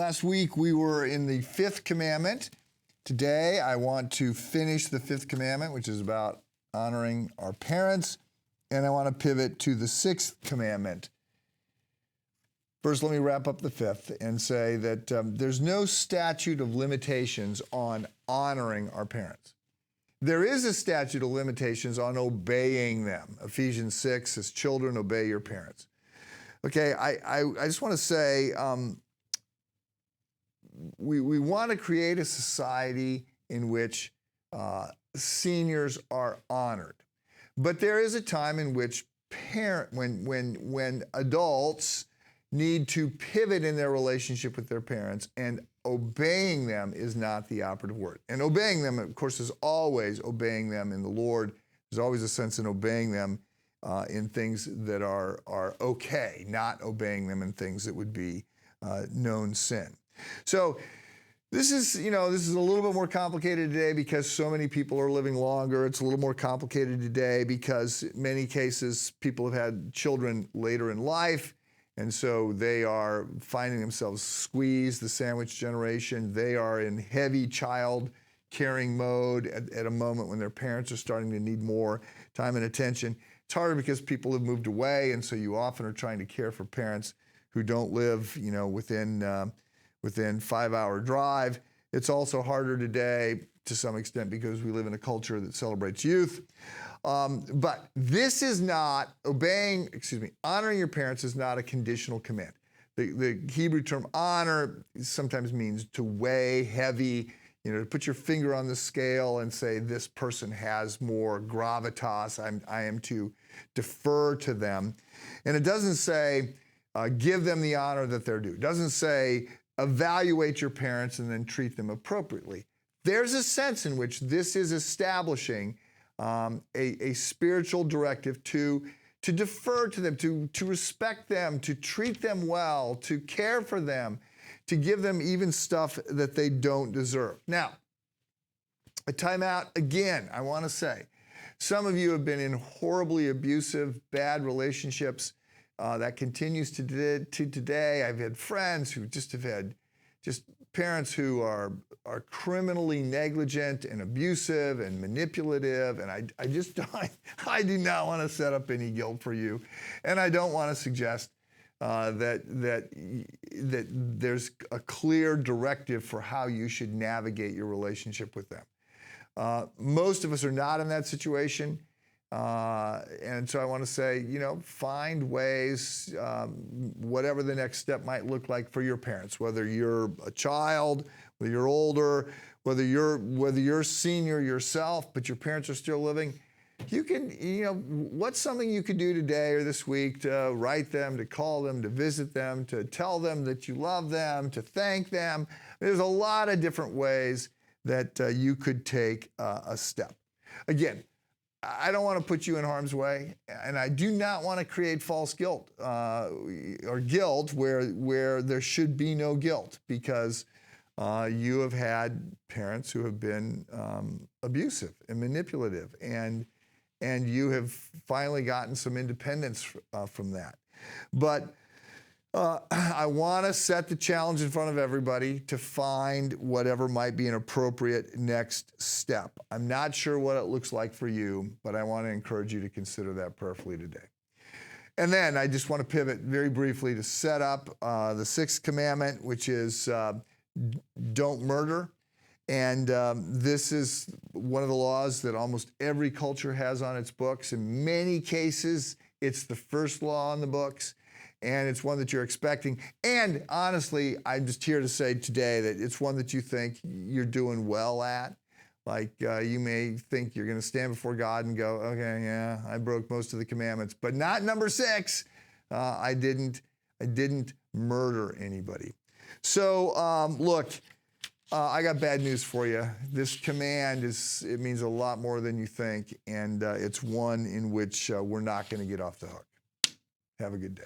Last week we were in the fifth commandment. Today I want to finish the fifth commandment, which is about honoring our parents, and I want to pivot to the sixth commandment. First, let me wrap up the fifth and say that there's no statute of limitations on honoring our parents. There is a statute of limitations on obeying them. Ephesians 6 says, children, obey your parents. Okay, I just want to say, we want to create a society in which seniors are honored. But there is a time in which when adults need to pivot in their relationship with their parents, and obeying them is not the operative word. And obeying them, of course, is always obeying them in the Lord. There's always a sense in obeying them in things that are okay, not obeying them in things that would be known sin. So this is a little bit more complicated today because so many people are living longer. It's a little more complicated today because in many cases people have had children later in life, and so they are finding themselves squeezed, the sandwich generation. They are in heavy child caring mode at a moment when their parents are starting to need more time and attention. It's harder because people have moved away, and so you often are trying to care for parents who don't live, within 5-hour drive. It's also harder today to some extent because we live in a culture that celebrates youth. But this is not honoring your parents is not a conditional command. The Hebrew term honor sometimes means to weigh heavy, to put your finger on the scale and say this person has more gravitas. I am to defer to them. And it doesn't say give them the honor that they're due. It doesn't say evaluate your parents and then treat them appropriately. There's a sense in which this is establishing a spiritual directive to defer to them, to respect them, to treat them well, to care for them, to give them even stuff that they don't deserve. Now, a timeout again, I want to say, some of you have been in horribly abusive, bad relationships. That continues to today. I've had friends who have had parents who are criminally negligent and abusive and manipulative, and I do not want to set up any guilt for you, and I don't want to suggest that there's a clear directive for how you should navigate your relationship with them. Most of us are not in that situation. And so I want to say, find ways, whatever the next step might look like for your parents, whether you're a child, whether you're older, whether you're senior yourself, but your parents are still living. You can, what's something you could do today or this week to write them, to call them, to visit them, to tell them that you love them, to thank them. There's a lot of different ways that you could take a step. Again, I don't want to put you in harm's way, and I do not want to create false guilt or guilt where there should be no guilt, because you have had parents who have been abusive and manipulative, and you have finally gotten some independence from that. But I want to set the challenge in front of everybody to find whatever might be an appropriate next step. I'm not sure what it looks like for you, but I want to encourage you to consider that prayerfully today. And then I just want to pivot very briefly to set up the sixth commandment, which is don't murder. And this is one of the laws that almost every culture has on its books. In many cases, it's the first law on the books. And it's one that you're expecting. And honestly, I'm just here to say today that it's one that you think you're doing well at. Like you may think you're going to stand before God and go, okay, yeah, I broke most of the commandments, but not number 6. I didn't murder anybody. So look, I got bad news for you. This command it means a lot more than you think, and it's one in which we're not going to get off the hook. Have a good day.